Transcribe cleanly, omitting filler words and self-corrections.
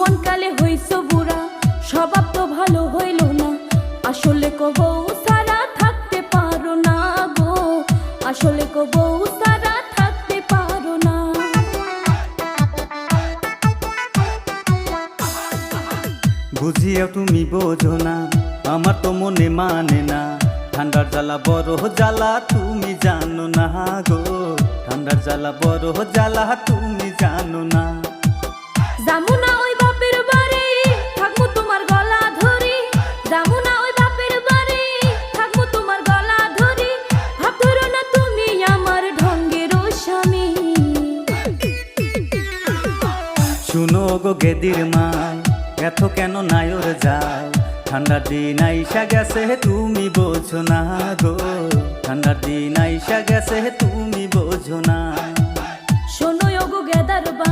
যৌবন কালে হইছ বুড়া, স্বভাব তো ভালো হইল না। আসলে বউ সারা থাকতে পারো না গো, আসলে বউ সারা থাকতে পারো না। বুঝিয়াও তুমি বোঝো না, আমার তো মনে মানে না। ঠান্ডার জ্বালা বড় জ্বালা তুমি জানো না গো, ঠান্ডার জ্বালা বড় জ্বালা তুমি জানো না। যামুনা ওই বাপের বাড়ি, থাকবো তোমার গলা ধরি। যামুনা ওই বাপের বাড়ি, থাকবো তোমার গলা ধরি। ভাব ধরো না তুমি আমার ঢঙ্গের স্বামী। শুনো গো গেদির মাই, এত কেন নায়র যায়? ঠান্ডার দিন আইসা গেছে তুমি বোঝো না গো, ঠান্ডার দিন আইসা গেছে তুমি বোঝো না। শোনো গো গেদার বা,